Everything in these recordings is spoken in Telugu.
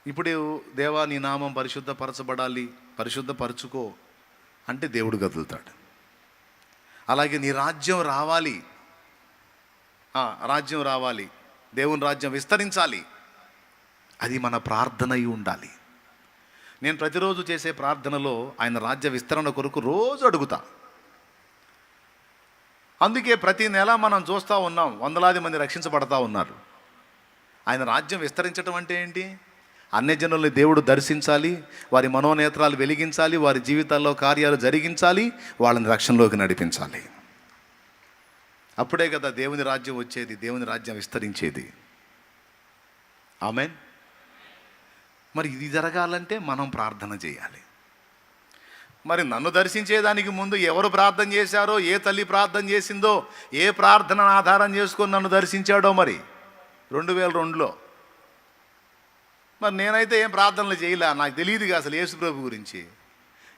ఇప్పుడు దేవా నీ నామం పరిశుద్ధపరచబడాలి, పరిశుద్ధపరచుకో అంటే దేవుడు కదులుతాడు. అలాగే నీ రాజ్యం రావాలి, రాజ్యం రావాలి, దేవుని రాజ్యం విస్తరించాలి, అది మన ప్రార్థన అయి ఉండాలి. నేను ప్రతిరోజు చేసే ప్రార్థనలో ఆయన రాజ్య విస్తరణ కొరకు రోజు అడుగుతా. అందుకే ప్రతి నెల మనం చూస్తూ ఉన్నాం, వందలాది మంది రక్షించబడతా ఉన్నారు. ఆయన రాజ్యం విస్తరించడం అంటే ఏంటి? అన్యజనుల్ని దేవుడు దర్శించాలి, వారి మనోనేత్రాలు వెలిగించాలి, వారి జీవితాల్లో కార్యాలు జరిగించాలి, వాళ్ళని రక్షణలోకి నడిపించాలి. అప్పుడే కదా దేవుని రాజ్యం వచ్చేది, దేవుని రాజ్యం విస్తరించేది. ఆమేన్. మరి ఇది జరగాలంటే మనం ప్రార్థన చేయాలి. మరి నన్ను దర్శించేదానికి ముందు ఎవరు ప్రార్థన చేశారో, ఏ తల్లి ప్రార్థన చేసిందో, ఏ ప్రార్థనను ఆధారం చేసుకొని నన్ను దర్శించాడో మరి 2002లో. మరి నేనైతే ఏం ప్రార్థనలు చేయలే, నాకు తెలియదుగా అసలు యేసుప్రభు గురించి.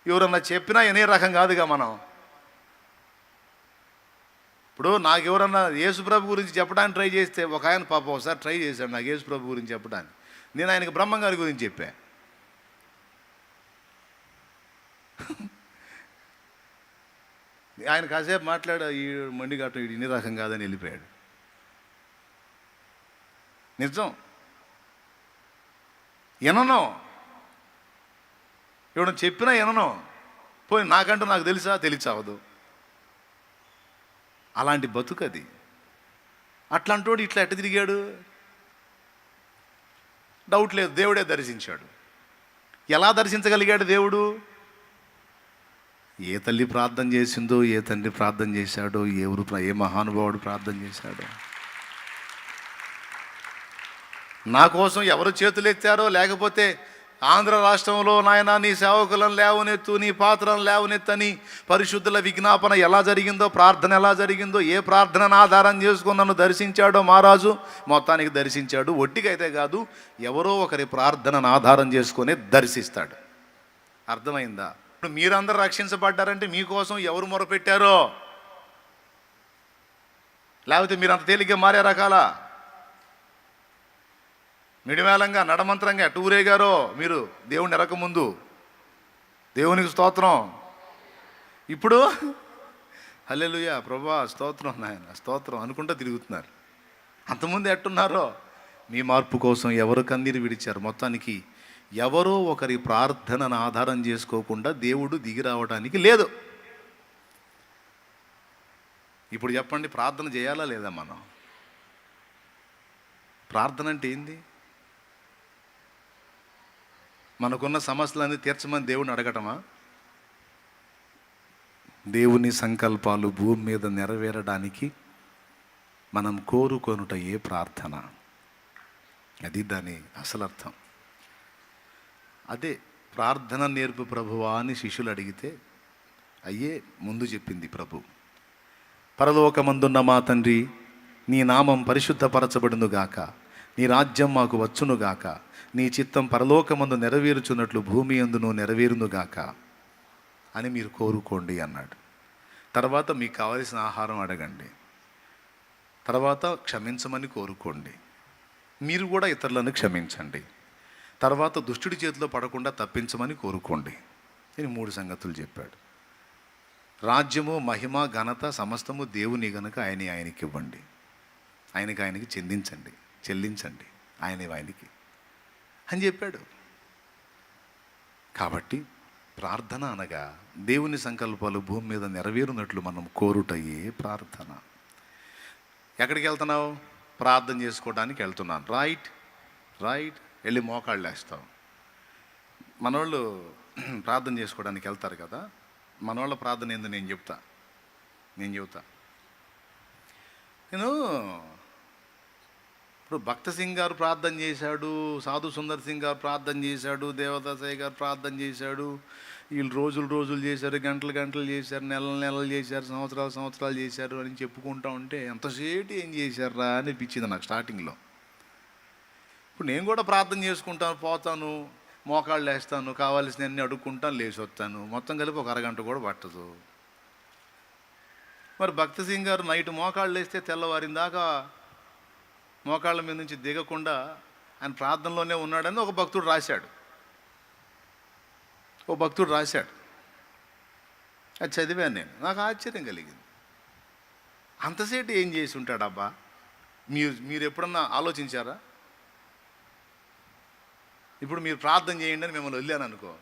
ఎవరన్నా చెప్పినా వినే రకం కాదుగా మనం. ఇప్పుడు నాకు ఎవరన్నా యేసుప్రభు గురించి చెప్పడానికి ట్రై చేస్తే, ఒక ఆయన పాపం ఒకసారి ట్రై చేశాడు నాకు యేసుప్రభు గురించి చెప్పడానికి. నేను ఆయనకి బ్రహ్మంగారి గురించి చెప్పా. ఆయన కాసేపు మాట్లాడ, ఈ మండిగాటం ఇన్ని రకం కాదని వెళ్ళిపోయాడు. నిజం, వినను, ఎవడో చెప్పినా వినను. పోయి నాకంటూ నాకు తెలుసా, తెలిసావదు. అలాంటి బతుకు అది. అట్లాంటోడు ఇట్లా ఎట్ట తిరిగాడు? డౌట్ లేదు, దేవుడే దర్శించాడు. ఎలా దర్శించగలిగాడు దేవుడు? ఏ తల్లి ప్రార్థన చేసిందో, ఏ తండ్రి ప్రార్థన చేశాడో, ఏ మహానుభావుడు ప్రార్థన చేశాడో, నా కోసం ఎవరు చేతులెత్తారో, లేకపోతే ఆంధ్ర రాష్ట్రంలో నాయన నీ సేవకులను లేవనెత్తు, నీ పాత్రను లేవనెత్తని పరిశుద్ధుల విజ్ఞాపన ఎలా జరిగిందో, ప్రార్థన ఎలా జరిగిందో, ఏ ప్రార్థనను ఆధారం చేసుకుని నన్ను దర్శించాడో మహారాజు, మొత్తానికి దర్శించాడు. ఒట్టికైతే కాదు, ఎవరో ఒకరి ప్రార్థనను ఆధారం చేసుకొని దర్శిస్తాడు. అర్థమైందా? ఇప్పుడు మీరందరూ రక్షించబడ్డారంటే మీకోసం ఎవరు మొరపెట్టారో, లేకపోతే మీరు అంత తేలిగ్గా మారే రకాల మిడిమేళంగా నడమంత్రంగా టూరేగారో మీరు దేవుని ఎరకముందు. దేవునికి స్తోత్రం. ఇప్పుడు హల్లెలూయా ప్రభువా స్తోత్రం నాయన స్తోత్రం అనుకుంటూ తిరుగుతున్నారు. అంతకుముందు ఎట్టున్నారో? మీ మార్పు కోసం ఎవరు కన్నీరు విడిచారు? మొత్తానికి ఎవరో ఒకరి ప్రార్థనను ఆధారం చేసుకోకుండా దేవుడు దిగి రావడానికి లేదు. ఇప్పుడు చెప్పండి, ప్రార్థన చేయాలా లేదా మనం? ప్రార్థన అంటే ఏంది? మనకున్న సమస్యలన్నీ తీర్చమని దేవుని అడగటమా? దేవుని సంకల్పాలు భూమి మీద నెరవేరడానికి మనం కోరుకొనుట ఏ ప్రార్థన, అది దాని అసలు అర్థం. అదే ప్రార్థన నేర్పు ప్రభువా అని శిష్యులు అడిగితే అయ్యే ముందు చెప్పింది ప్రభు. పరలోకమందున్న మా తండ్రి, నీ నామం పరిశుద్ధపరచబడునుగాక, నీ రాజ్యం మాకు వచ్చునుగాక, నీ చిత్తం పరలోకమందు నెరవేరుచున్నట్లు భూమి అందును నెరవేరునుగాక అని మీరు కోరుకోండి అన్నాడు. తర్వాత మీకు కావలసిన ఆహారం అడగండి, తర్వాత క్షమించమని కోరుకోండి, మీరు కూడా ఇతరులను క్షమించండి, తర్వాత దుష్టుడి చేతిలో పడకుండా తప్పించమని కోరుకోండి. నేను 3 సంగతులు చెప్పాడు. రాజ్యము మహిమ ఘనత సమస్తము దేవుని గనుక ఆయనకి ఇవ్వండి, ఆయనకి చెల్లించండి ఆయనకి అని చెప్పాడు. కాబట్టి ప్రార్థన అనగా దేవుని సంకల్పాలు భూమి మీద నెరవేరునట్లు మనం కోరుటయే ప్రార్థన. ఎక్కడికి వెళ్తున్నావు? ప్రార్థన చేసుకోవడానికి వెళ్తున్నాను. రైట్, వెళ్ళి మోకాళ్ళు వేస్తావు. మనోళ్ళు ప్రార్థన చేసుకోవడానికి వెళ్తారు కదా, మనోళ్ళ ప్రార్థన ఏందో నేను చెప్తా. ఇప్పుడు భక్త సింగ్ గారు ప్రార్థన చేశాడు, సాధు సుందర్ సింగ్ గారు ప్రార్థన చేశాడు, దేవదాసయ్య గారు ప్రార్థన చేశాడు, వీళ్ళు రోజులు చేశారు, గంటలు చేశారు, నెలలు చేశారు, సంవత్సరాలు చేశారు అని చెప్పుకుంటా ఉంటే ఎంతసేపు ఏం చేశారా అనిపించింది నాకు స్టార్టింగ్లో. ఇప్పుడు నేను కూడా ప్రార్థన చేసుకుంటాను, పోతాను, మోకాళ్ళు వేస్తాను, కావాల్సినవన్నీ అడుక్కుంటాను, లేచి వస్తాను, మొత్తం కలిపి ఒక అరగంట కూడా పట్టదు. మరి భక్త సింగ్ గారు నైట్ మోకాళ్ళు వేస్తే తెల్లవారిన దాకా మోకాళ్ళ మీద నుంచి దిగకుండా ఆయన ప్రార్థనలోనే ఉన్నాడని ఒక భక్తుడు రాశాడు. అది చదివాను నేను, నాకు ఆశ్చర్యం కలిగింది. అంతసేపు ఏం చేసి ఉంటాడబ్బా? మీరు ఎప్పుడన్నా ఆలోచించారా? ఇప్పుడు మీరు ప్రార్థన చేయండి అని మిమ్మల్ని వదిలేను అనుకో,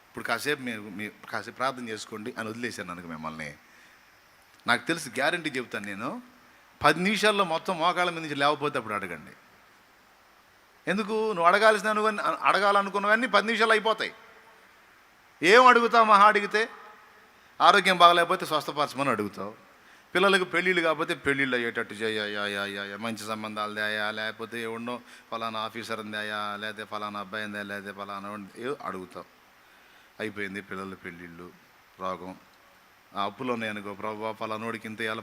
ఇప్పుడు కాసేపు ప్రార్థన చేసుకోండి అని వదిలేశాను అనుకో మిమ్మల్ని, నాకు తెలిసి గ్యారంటీ చెప్తాను నేను, 10 నిమిషాల్లో మొత్తం మోకాళ్ళ మీద నుంచి లేకపోతే అప్పుడు అడగండి. ఎందుకు? నువ్వు అడగాలనుకున్నవన్నీ 10 నిమిషాలు అయిపోతాయి. ఏం అడుగుతావు? మహా అడిగితే ఆరోగ్యం బాగలేకపోతే స్వస్థపరచమని అడుగుతావు. పిల్లలకు పెళ్ళిళ్ళు కాకపోతే పెళ్ళిళ్ళు అయ్యేటట్టు చేయ, మంచి సంబంధాలు దాయా, లేకపోతే ఎవడో ఫలానా ఆఫీసర్ దాయా, లేకపోతే ఫలానా అబ్బాయి దా, లేకపోతే ఫలానా అడుగుతావు. అయిపోయింది పిల్లల పెళ్ళిళ్ళు, రోగం, అప్పులు ఉన్నాయనుకో, ప్రభా ఫలానోడికి ఇంత వేయాలి,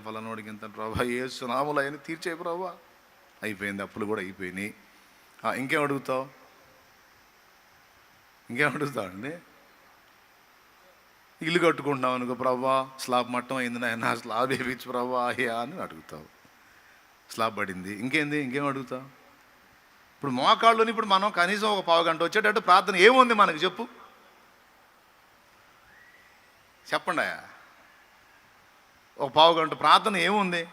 ఫలానోడికి ఇంత ప్రభా యేసు నామములో అయినా తీర్చే ప్రభా. అయిపోయింది, అప్పులు కూడా అయిపోయినాయి. ఇంకేం అడుగుతావు అండి? ఇల్లు కట్టుకుంటున్నావు అనుకో, ప్రభా స్లాబ్ మట్టం అయింది నాయన, స్లాబ్ వేయించు ప్రభా అయ్యా అని అడుగుతావు. స్లాబ్ పడింది, ఇంకేం అడుగుతావు? ఇప్పుడు మోకాళ్ళుని ఇప్పుడు మనం కనీసం ఒక 1/2 గంట వచ్చేటట్టు ప్రార్థన ఏముంది మనకు చెప్పండి అయ్యా. ఒక 1/2 గంట ప్రార్థన ఏముంది?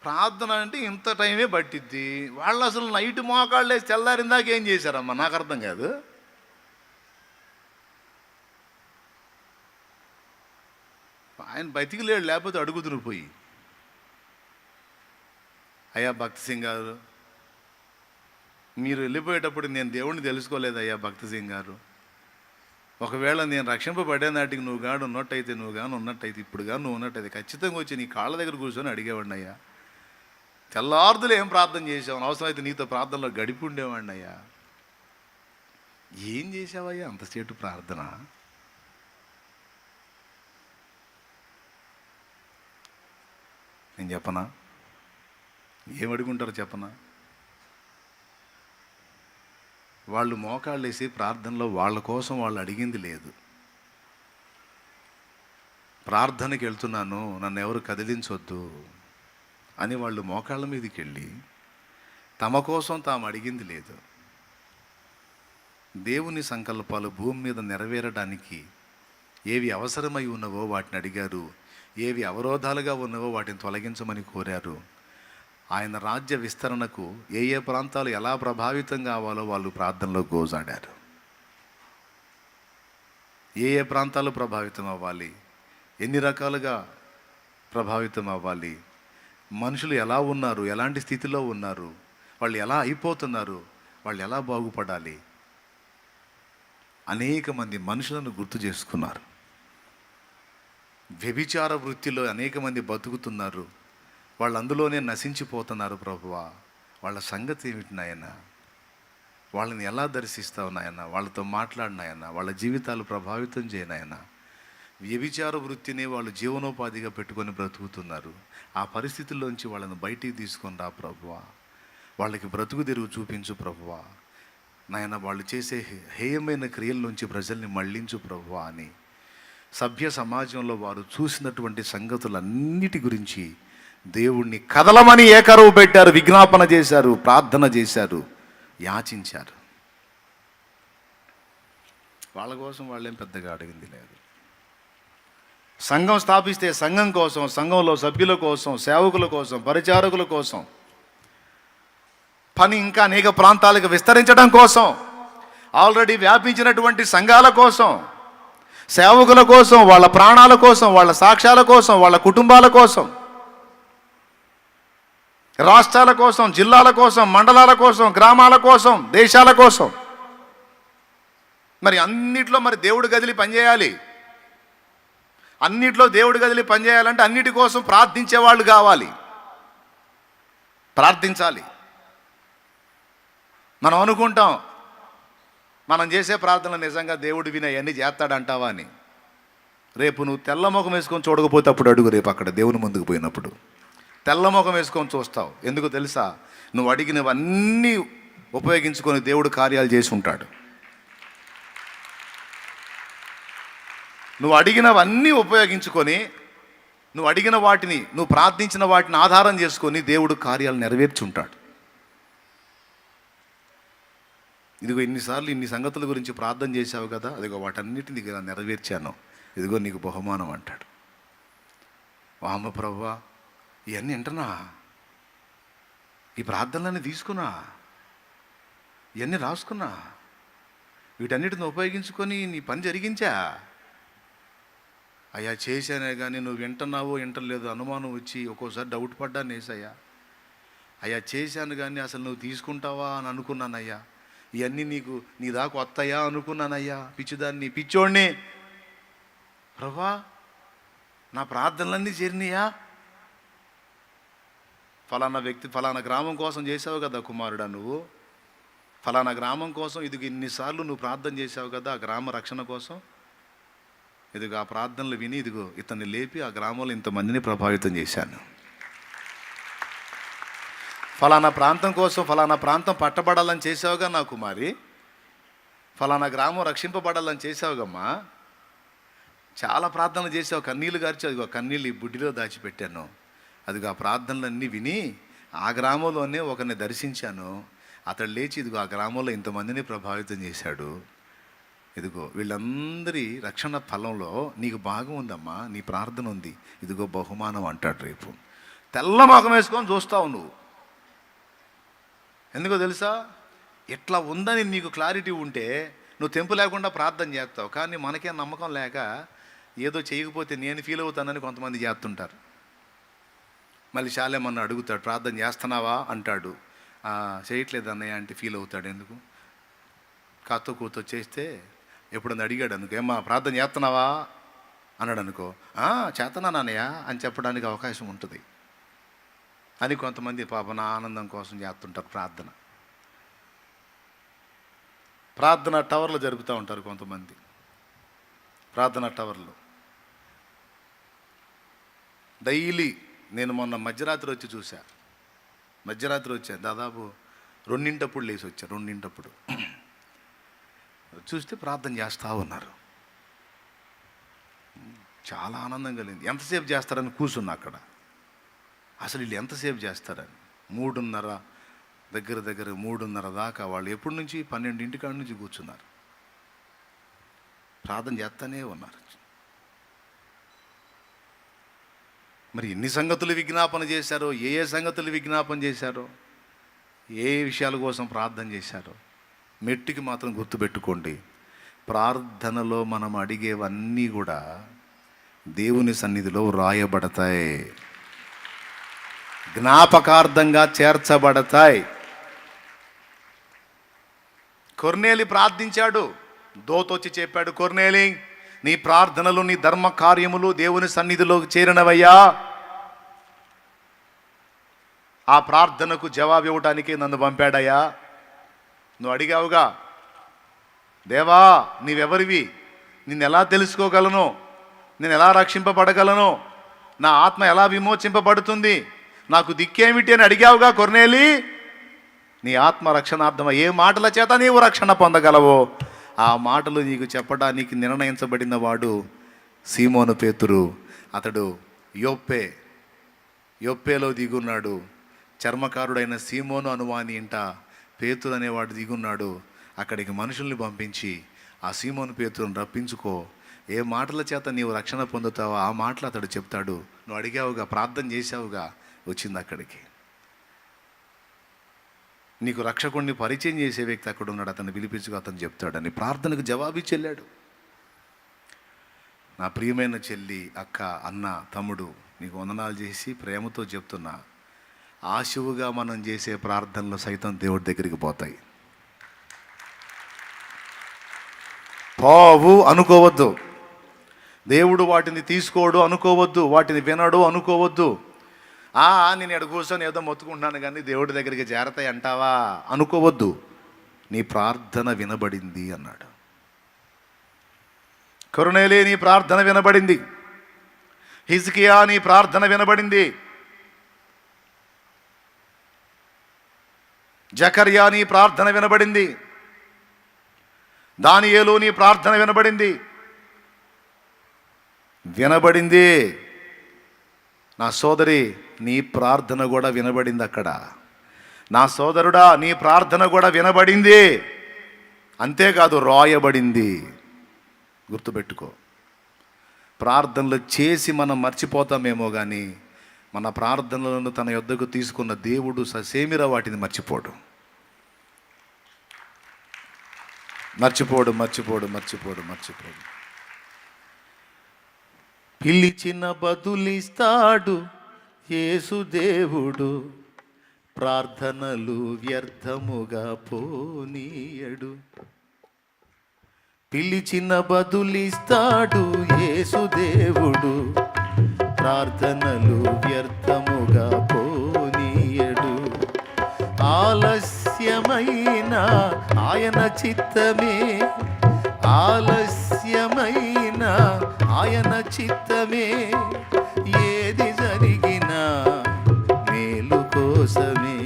ప్రార్థన అంటే ఇంత టైమే పట్టిద్ది. వాళ్ళు అసలు నైట్ మోకాళ్ళు వేసి తెల్లారిందాక ఏం చేశారమ్మా? నాకు అర్థం కాదు. ఆయన బతికిలేడు, లేకపోతే అడుగుతురు పోయి, అయ్యా భక్తి సింగ్ గారు మీరు వెళ్ళిపోయేటప్పుడు నేను దేవుణ్ణి తెలుసుకోలేదు అయ్యా భక్తి సింగ్ గారు. ఒకవేళ నేను రక్షింపబడే నాటికి నువ్వు గాను ఉన్నట్టయితే ఇప్పుడు కానీ నువ్వు ఉన్నట్టయితే ఖచ్చితంగా వచ్చి నీ కాళ్ళ దగ్గర కూర్చొని అడిగేవాడిని అయ్యా. తెల్లార్దులు ఏం ప్రార్థన చేసావు? అవసరమైతే నీతో ప్రార్థనలో గడిపి ఉండేవాడిని అయ్యా. ఏం చేసావయ్యా అంతసేటు ప్రార్థన? నేను చెప్పనా? ఏం అడుగుంటారో చెప్పనా? వాళ్ళు మోకాళ్ళు వేసి ప్రార్థనలో వాళ్ళ కోసం వాళ్ళు అడిగింది లేదు. ప్రార్థనకి వెళ్తున్నాను, నన్ను ఎవరు కదిలించొద్దు అని వాళ్ళు మోకాళ్ళ మీదకి వెళ్ళి తమ కోసం తాము అడిగింది లేదు. దేవుని సంకల్పాలు భూమి మీద నెరవేరడానికి ఏవి అవసరమై ఉన్నవో వాటిని అడిగారు, ఏవి అవరోధాలుగా ఉన్నవో వాటిని తొలగించమని కోరారు. ఆయన రాజ్య విస్తరణకు ఏ ప్రాంతాలు ఎలా ప్రభావితం కావాలో వాళ్ళు ప్రార్థనలో గోజాడారు. ఏ ప్రాంతాలు ప్రభావితం అవ్వాలి, ఎన్ని రకాలుగా ప్రభావితం అవ్వాలి, మనుషులు ఎలా ఉన్నారు, ఎలాంటి స్థితిలో ఉన్నారు, వాళ్ళు ఎలా అయిపోతున్నారు, వాళ్ళు ఎలా బాగుపడాలి, అనేక మంది మనుషులను గుర్తు చేసుకున్నారు. వ్యభిచార వృత్తిలో అనేక మంది బతుకుతున్నారు, వాళ్ళు అందులోనే నశించిపోతున్నారు. ప్రభువా వాళ్ళ సంగతి ఏమిటి నాయన? వాళ్ళని ఎలా దర్శిస్తావు నాయన? వాళ్ళతో మాట్లాడినాయన, వాళ్ళ జీవితాలు ప్రభావితం చేయనాయన. వ్యభిచార వృత్తిని వాళ్ళు జీవనోపాధిగా పెట్టుకొని బ్రతుకుతున్నారు. ఆ పరిస్థితుల్లోంచి వాళ్ళని బయటికి తీసుకొని రా ప్రభువా. వాళ్ళకి బ్రతుకు తెరువు చూపించు ప్రభువా నాయన. వాళ్ళు చేసే హేయమైన క్రియల నుంచి ప్రజల్ని మళ్ళించు ప్రభువా అని సభ్య సమాజంలో వారు చూసినటువంటి సంగతులన్నిటి గురించి దేవుణ్ణి కదలమని ఏకరువు పెట్టారు, విజ్ఞాపన చేశారు, ప్రార్థన చేశారు, యాచించారు. వాళ్ళ కోసం వాళ్ళేం పెద్దగా అడిగింది లేదు. సంఘం స్థాపిస్తే సంఘం కోసం, సంఘంలో సభ్యుల కోసం, సేవకుల కోసం, పరిచారకుల కోసం, పని ఇంకా అనేక ప్రాంతాలకు విస్తరించడం కోసం, ఆల్రెడీ వ్యాపించినటువంటి సంఘాల కోసం, సేవకుల కోసం, వాళ్ళ ప్రాణాల కోసం, వాళ్ళ సాక్ష్యాల కోసం, వాళ్ళ కుటుంబాల కోసం, రాష్ట్రాల కోసం, జిల్లాల కోసం, మండలాల కోసం, గ్రామాల కోసం, దేశాల కోసం. మరి అన్నిట్లో దేవుడు గదిలి పనిచేయాలి. అన్నిట్లో దేవుడు గదిలి పనిచేయాలంటే అన్నిటి కోసం ప్రార్థించే వాళ్ళు కావాలి, ప్రార్థించాలి. మనం అనుకుంటాం మనం చేసే ప్రార్థనలు నిజంగా దేవుడు విని అవన్నీ చేస్తాడంటావా అని. రేపు నువ్వు తెల్లముఖం వేసుకొని చూడకపోతే అప్పుడు అడుగు. రేపు అక్కడ దేవుని ముందుకు పోయినప్పుడు తెల్లముఖం వేసుకొని చూస్తావు. ఎందుకు తెలుసా? నువ్వు అడిగినవన్నీ ఉపయోగించుకొని దేవుడు కార్యాలు చేసి ఉంటాడు. నువ్వు అడిగినవన్నీ ఉపయోగించుకొని నువ్వు అడిగిన వాటిని, నువ్వు ప్రార్థించిన వాటిని ఆధారం చేసుకొని దేవుడు కార్యాలు నెరవేర్చుంటాడు. ఇదిగో ఇన్నిసార్లు ఇన్ని సంగతుల గురించి ప్రార్థన చేశావు కదా, అదిగో వాటన్నిటిని ఇలా నెరవేర్చాను, ఇదిగో నీకు బహుమానం అంటాడు. వామ్మ ప్రభువా, ఇవన్నీ వింటున్నా, ఈ ప్రార్థనలన్నీ తీసుకున్నా, ఇవన్నీ రాసుకున్నా, వీటన్నిటిని ఉపయోగించుకొని నీ పని జరిగించా అయ్యా, చేశానే కానీ నువ్వు వింటున్నావో వింటలేదు అనుమానం వచ్చి ఒక్కోసారి డౌట్ పడ్డాను ఏసయ్యా. అయ్యా చేశాను కానీ అసలు నువ్వు తీసుకుంటావా అని అనుకున్నానయ్యా, ఇవన్నీ నీ దాకా వస్తాయా అనుకున్నానయ్యా, పిచ్చిదాన్ని పిచ్చోడిని. ప్రభా, నా ప్రార్థనలన్నీ చేరినాయా? ఫలానా వ్యక్తి ఫలానా గ్రామం కోసం చేసావు కదా కుమారుడా, నువ్వు ఫలానా గ్రామం కోసం ఇదిగో ఇన్నిసార్లు నువ్వు ప్రార్థన చేసావు కదా ఆ గ్రామ రక్షణ కోసం, ఇదిగో ఆ ప్రార్థనలు విని ఇదిగో ఇతన్ని లేపి ఆ గ్రామంలో ఇంతమందిని ప్రభావితం చేశాను. ఫలానా ప్రాంతం కోసం ఫలానా ప్రాంతం పట్టబడాలని చేసావుగా నా కుమారి, ఫలానా గ్రామం రక్షింపబడాలని చేసావుగమ్మా, చాలా ప్రార్థనలు చేసావు, కన్నీళ్ళు గార్చి అదిగో కన్నీళ్ళు ఈ బుడ్డిలో దాచిపెట్టాను, అదిగో ఆ ప్రార్థనలన్నీ విని ఆ గ్రామంలోనే ఒకరిని దర్శించాను, అతడు లేచి ఇదిగో ఆ గ్రామంలో ఇంతమందిని ప్రభావితం చేశాడు, ఇదిగో వీళ్ళందరి రక్షణ ఫలంలో నీకు భాగం ఉందమ్మా, నీ ప్రార్థన ఉంది, ఇదిగో బహుమానం అంటాడు. రేపు తెల్ల మొఖం వేసుకొని చూస్తావు నువ్వు. ఎందుకో తెలుసా, ఇట్లా ఉందని నీకు క్లారిటీ ఉంటే నువ్వు తెంపు లేకుండా ప్రార్థన చేస్తావు. కానీ మనకే నమ్మకం లేక ఏదో చేయకపోతే నేను ఫీల్ అవుతానని కొంతమంది చేస్తుంటారు. మళ్ళీ శాలేమన్నా అడుగుతాడు, ప్రార్థన చేస్తున్నావా అంటాడు, చేయట్లేదు అన్నయ్య అంటే ఫీల్ అవుతాడు. ఎందుకు? కాతో కూతో చేస్తే ఎప్పుడన్నా అడిగాడు అనుకో, ఏమ్మా ప్రార్థన చేస్తున్నావా అన్నాడు అనుకో, చేస్తున్నాను అన్నయ్య అని చెప్పడానికి అవకాశం ఉంటుంది అని కొంతమంది పాపన ఆనందం కోసం చేస్తుంటారు. ప్రార్థన టవర్లో జరుపుతూ ఉంటారు కొంతమంది. ప్రార్థన టవర్లో డైలీ నేను మొన్న మధ్యరాత్రి వచ్చి చూసా, మధ్యరాత్రి వచ్చా, దాదాపు 2 లేచి వచ్చా, 2 చూస్తే ప్రార్థన చేస్తూ ఉన్నారు. చాలా ఆనందం కలిగింది. ఎంతసేపు చేస్తారని కూర్చున్నా అక్కడ. అసలు వీళ్ళు ఎంతసేపు చేస్తారని 3:30 దగ్గర 3:30 దాకా వాళ్ళు ఎప్పటి నుంచి 12 కాడ నుంచి కూర్చున్నారు, ప్రార్థన చేస్తూనే ఉన్నారు. మరి ఎన్ని సంగతులు విజ్ఞాపన చేశారో, ఏ సంగతులు విజ్ఞాపన చేశారో, ఏ విషయాల కోసం ప్రార్థన చేశారో మెట్టుకి మాత్రం గుర్తుపెట్టుకోండి. ప్రార్థనలో మనం అడిగేవన్నీ కూడా దేవుని సన్నిధిలో వ్రాయబడతాయి, జ్ఞాపకార్థంగా చేర్చబడతాయి. కొర్నేలి ప్రార్థించాడు, దోతొచ్చి చెప్పాడు, కొర్నేలి నీ ప్రార్థనలు నీ ధర్మ కార్యములు దేవుని సన్నిధిలో చేరినవయ్యా, ఆ ప్రార్థనకు జవాబు ఇవ్వడానికి నన్ను పంపాడయ్యా. నువ్వు అడిగావుగా, దేవా నీవెవరివి, నిన్ను ఎలా తెలుసుకోగలను, నేను ఎలా రక్షింపబడగలను, నా ఆత్మ ఎలా విమోచింపబడుతుంది, నాకు దిక్కేమిటి అని అడిగావుగా కొర్నేలి. నీ ఆత్మ రక్షణార్థం ఏ మాటల చేత నీవు రక్షణ పొందగలవో ఆ మాటలు నీకు చెప్పడానికి నిర్ణయించబడిన వాడు సీమోను పేతురు. అతడు యొప్పేలో దిగున్నాడు. చర్మకారుడైన సీమోను అనువాని ఇంట పేతురు అనేవాడు దిగున్నాడు. అక్కడికి మనుషుల్ని పంపించి ఆ సీమోను పేతురుని రప్పించుకో, ఏ మాటల చేత నీవు రక్షణ పొందుతావో ఆ మాటలు అతడు చెప్తాడు. నువ్వు అడిగావుగా, ప్రార్థన చేసావుగా, వచ్చింది అక్కడికి. నీకు రక్షకుడిని పరిచయం చేసే వ్యక్తి అక్కడ ఉన్నాడు, అతన్ని పిలిపించుకో, అతను చెప్తాడని ప్రార్థనకు జవాబిచ్చి వెళ్ళాడు. నా ప్రియమైన చెల్లి, అక్క, అన్న, తమ్ముడు, నీకు వందనాలు చేసి ప్రేమతో చెప్తున్నా, ఆశువుగా మనం చేసే ప్రార్థనలు సైతం దేవుడి దగ్గరికి పోతాయి. పోవు అనుకోవద్దు, దేవుడు వాటిని తీసుకోడు అనుకోవద్దు, వాటిని వినడు అనుకోవద్దు. నేను ఎక్కడ కూర్చొని ఏదో మొత్తుకుంటున్నాను కానీ దేవుడి దగ్గరికి చేరతాయి అంటావా అనుకోవద్దు. నీ ప్రార్థన వినబడింది అన్నాడు. కొర్నేలి నీ ప్రార్థన వినబడింది, హిజ్కియా నీ ప్రార్థన వినబడింది, జకర్యా నీ ప్రార్థన వినబడింది, దానియేలు నీ ప్రార్థన వినబడింది. నా సోదరి, నీ ప్రార్థన కూడా వినబడింది అక్కడ. నా సోదరుడా, నీ ప్రార్థన కూడా వినబడింది, అంతేకాదు రాయబడింది. గుర్తుపెట్టుకో. ప్రార్థనలు చేసి మనం మర్చిపోతామేమో కానీ మన ప్రార్థనలను తన యొద్దకు తీసుకున్న దేవుడు ససేమిరా వాటిని మర్చిపోడు. పిలిచిన బదులిస్తాడు యేసు దేవుడు, ప్రార్థనలు వ్యర్థముగా పోనీయడు. పిలిచిన బదులిస్తాడు యేసు దేవుడు, ప్రార్థనలు వ్యర్థముగా పోనీయడు. ఆలస్యమైన ఆయన చిత్తమే, ఆలస్యమైన ఆయన చిత్తమే, ఏది జరిగినా మేలు కోసమే,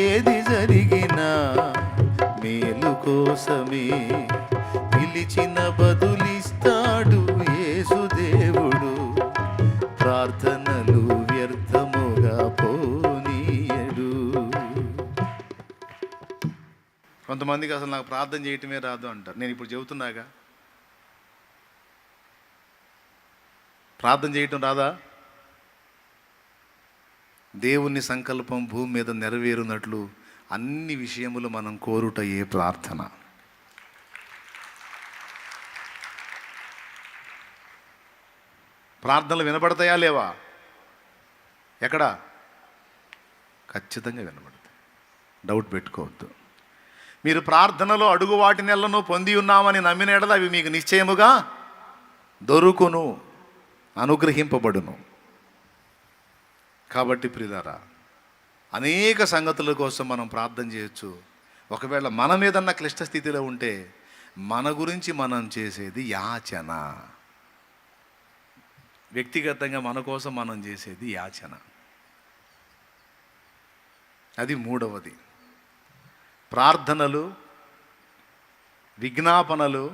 ఏది జరిగినా మేలు కోసమే. పిలిచిన బదులిస్తాడు యేసు దేవుడు, ప్రార్థనలు వ్యర్థముగా పోనీయడు. కొంతమందికి అసలు నాకు ప్రార్థన చేయటమే రాదు అంటారు. నేను ఇప్పుడు చెబుతున్నాగా, ప్రార్థన చేయటం రాదా? దేవుని సంకల్పం భూమి మీద నెరవేరునట్లు అన్ని విషయములు మనం కోరుట ఏ ప్రార్థన. ప్రార్థనలు వినపడతాయా లేవా? ఎక్కడ? ఖచ్చితంగా వినపడతాయి, డౌట్ పెట్టుకోవద్దు. మీరు ప్రార్థనలో అడుగు వాటి నెలను పొంది ఉన్నామని నమ్మిన ఎడల అవి మీకు నిశ్చయముగా దొరుకును, అనుగ్రహింపబడును. కాబట్టి ప్రియులారా, అనేక సంగతుల కోసం మనం ప్రార్థన చేయొచ్చు. ఒకవేళ మనం ఏదన్నా క్లిష్ట స్థితిలో ఉంటే మన గురించి మనం చేసేది యాచన. వ్యక్తిగతంగా మన కోసం మనం చేసేది యాచన. అది మూడవది. ప్రార్థనలు, విజ్ఞాపనలు,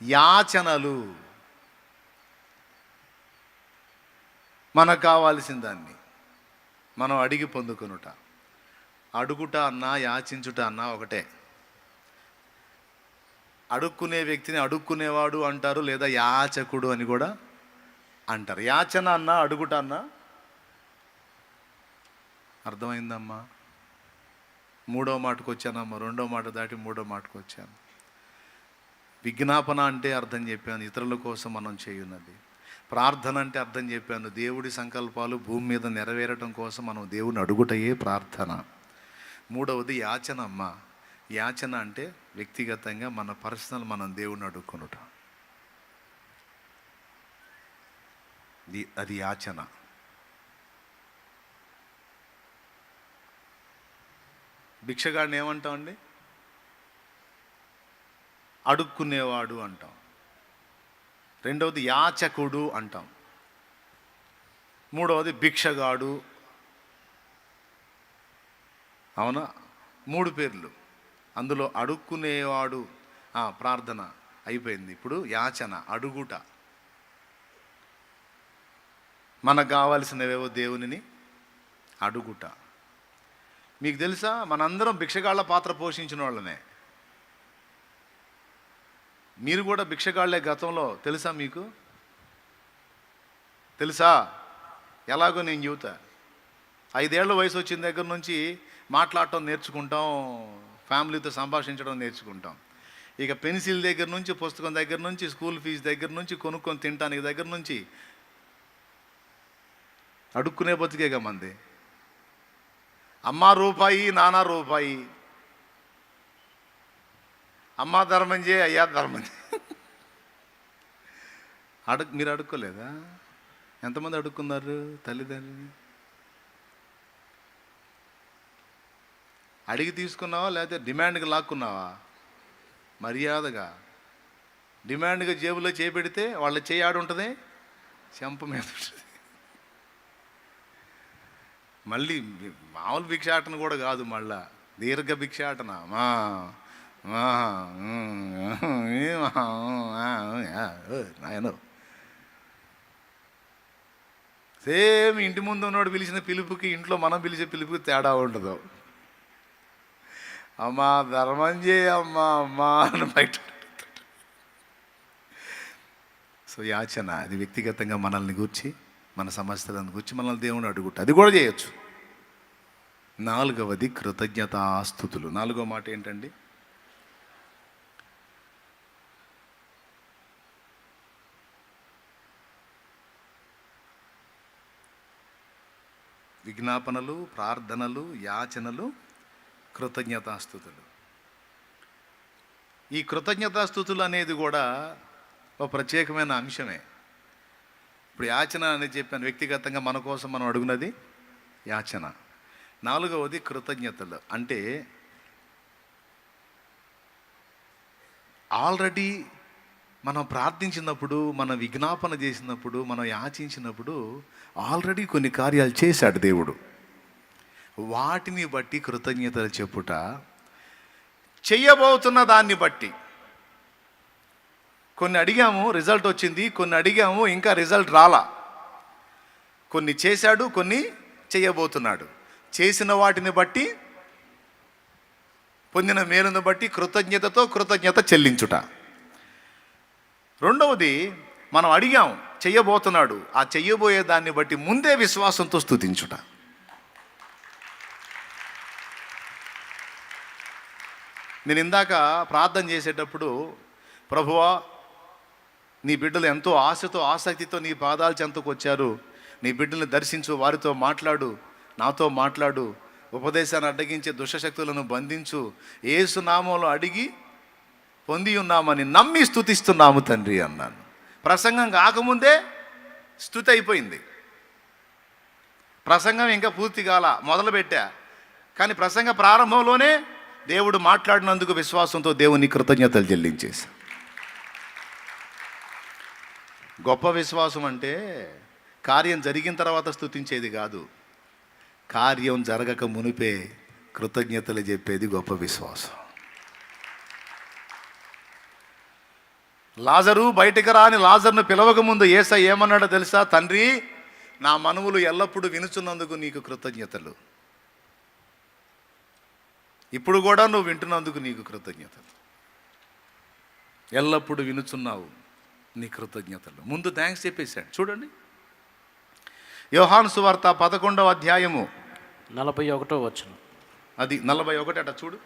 యాచనలు, మనకు కావాల్సిన దాన్ని మనం అడిగి పొందుకొనుట. అడుగుట అన్నా యాచించుట అన్నా ఒకటే. అడుక్కునే వ్యక్తిని అడుక్కునేవాడు అంటారు, లేదా యాచకుడు అని కూడా అంటారు. యాచన అన్నా అడుగుట అన్నా అర్థమైందమ్మా? మూడో మాటకు వచ్చానమ్మా, రెండో మాట దాటి మూడో మాటకు వచ్చాను. విజ్ఞాపన అంటే అర్థం చెప్పాను, ఇతరుల కోసం మనం చేయున్నది. ప్రార్థన అంటే అర్థం చెప్పాను, దేవుడి సంకల్పాలు భూమి మీద నెరవేరటం కోసం మనం దేవుని అడుగుటయే ప్రార్థన. మూడవది యాచన అమ్మ. యాచన అంటే వ్యక్తిగతంగా మన పర్సనల్ మనం దేవుని అడుక్కునుట, అది యాచన. భిక్షగాడిని ఏమంటామండి? అడుక్కునేవాడు అంటాం. రెండవది యాచకుడు అంటాం. మూడవది భిక్షగాడు. అవునా? 3 పేర్లు. అందులో అడుక్కునేవాడు ప్రార్థన అయిపోయింది. ఇప్పుడు యాచన, అడుగుట. మనకు కావాల్సినవేవో దేవునిని అడుగుట. మీకు తెలుసా, మనందరం భిక్షగాళ్ళ పాత్ర పోషించిన వాళ్ళనే. మీరు కూడా భిక్షగాళ్లే గతంలో. తెలుసా మీకు? తెలుసా? ఎలాగో నేను చెబుతా. 5 ఏళ్ల వయసు వచ్చిన దగ్గర నుంచి మాట్లాడటం నేర్చుకుంటాం, ఫ్యామిలీతో సంభాషించడం నేర్చుకుంటాం. ఇక పెన్సిల్ దగ్గర నుంచి, పుస్తకం దగ్గర నుంచి, స్కూల్ ఫీజు దగ్గర నుంచి, కొనుక్కొని తినడానికి దగ్గర నుంచి అడుక్కునే బతికేగా మంది. అమ్మా రూపాయి, నానా రూపాయి. అమ్మా ధర్మం చేయి, అయ్యా ధర్మం చేయి. మీరు అడుక్కోలేదా? ఎంతమంది అడుక్కున్నారు తల్లిదండ్రులని? అడిగి తీసుకున్నావా, లేకపోతే డిమాండ్గా లాక్కున్నావా? మర్యాదగా డిమాండ్గా జేబులో చేపెడితే వాళ్ళ చేయి ఆడుంటుంది, చెంప మీద ఉంటుంది. మళ్ళీ మామూలు భిక్షాటన కూడా కాదు, మళ్ళా దీర్ఘ భిక్షాటన. నాయన సేమ్ ఇంటి ముందు ఉన్నవాడు పిలిచిన పిలుపుకి ఇంట్లో మనం పిలిచే పిలుపుకి తేడా ఉండదు. అమ్మా ధర్మం చేయమ్మా అమ్మా అని బయట. సో యాచన అది వ్యక్తిగతంగా మనల్ని గూర్చి, మన సమస్యలను గూర్చి మనల్ని దేవుని అడుగుట, అది కూడా చేయొచ్చు. 4వది కృతజ్ఞతాస్తుతులు. 4వ మాట ఏంటండి? విజ్ఞాపనలు, ప్రార్థనలు, యాచనలు, కృతజ్ఞతాస్తుతులు. ఈ కృతజ్ఞతాస్తుతులు అనేది కూడా ఒక ప్రత్యేకమైన అంశమే. ఇప్పుడు యాచన అనేది చెప్పాను, వ్యక్తిగతంగా మన కోసం మనం అడుగునది యాచన. 4వది కృతజ్ఞతలు. అంటే ఆల్రెడీ మనం ప్రార్థించినప్పుడు, మనం విజ్ఞాపన చేసినప్పుడు, మనం యాచించినప్పుడు ఆల్రెడీ కొన్ని కార్యాలు చేశాడు దేవుడు. వాటిని బట్టి కృతజ్ఞతలు చెప్పుట, చెయ్యబోతున్న దాన్ని బట్టి. కొన్ని అడిగాము, రిజల్ట్ వచ్చింది. కొన్ని అడిగాము, ఇంకా రిజల్ట్ రాలా. కొన్ని చేశాడు, కొన్ని చేయబోతున్నాడు. చేసిన వాటిని బట్టి, పొందిన మేలును బట్టి కృతజ్ఞతతో కృతజ్ఞత చెల్లించుట. 2వది మనం అడిగాం, చెయ్యబోతున్నాడు. ఆ చెయ్యబోయే దాన్ని బట్టి ముందే విశ్వాసంతో స్తుతించుట. నేను ఇందాక ప్రార్థన చేసేటప్పుడు, ప్రభువా నీ బిడ్డలు ఎంతో ఆశతో ఆసక్తితో నీ పాదాల చెంతకు వచ్చారు, నీ బిడ్డల్ని దర్శించు, వారితో మాట్లాడు, నాతో మాట్లాడు, ఉపదేశాన్ని అడ్డగించే దుష్టశక్తులను బంధించు, యేసు నామంలో అడిగి పొంది ఉన్నామని నమ్మి స్తుతిస్తున్నాము తండ్రి అన్నాను. ప్రసంగం కాకముందే స్తుతి అయిపోయింది. ప్రసంగం ఇంకా పూర్తి కాల, మొదలుపెట్టా. కానీ ప్రసంగ ప్రారంభంలోనే దేవుడు మాట్లాడినందుకు విశ్వాసంతో దేవుని కృతజ్ఞతలు చెల్లించేశా. గొప్ప విశ్వాసం అంటే కార్యం జరిగిన తర్వాత స్తుతించేది కాదు, కార్యం జరగక మునిపే కృతజ్ఞతలు చెప్పేది గొప్ప విశ్వాసం. లాజరు బయటికి రాని లాజర్ను పిలవక ముందు యేసయ్య ఏమన్నాడో తెలుసా? తండ్రి, నా మనవులు ఎల్లప్పుడూ వినుచున్నందుకు నీకు కృతజ్ఞతలు. ఇప్పుడు కూడా నువ్వు వింటున్నందుకు నీకు కృతజ్ఞతలు. ఎల్లప్పుడూ వినుచున్నావు, నీ కృతజ్ఞతలు. ముందు థ్యాంక్స్ చెప్పేశాడు. చూడండి, యోహాను సువార్త 11వ అధ్యాయము 41వ వచనం. అది 41 అట చూడు.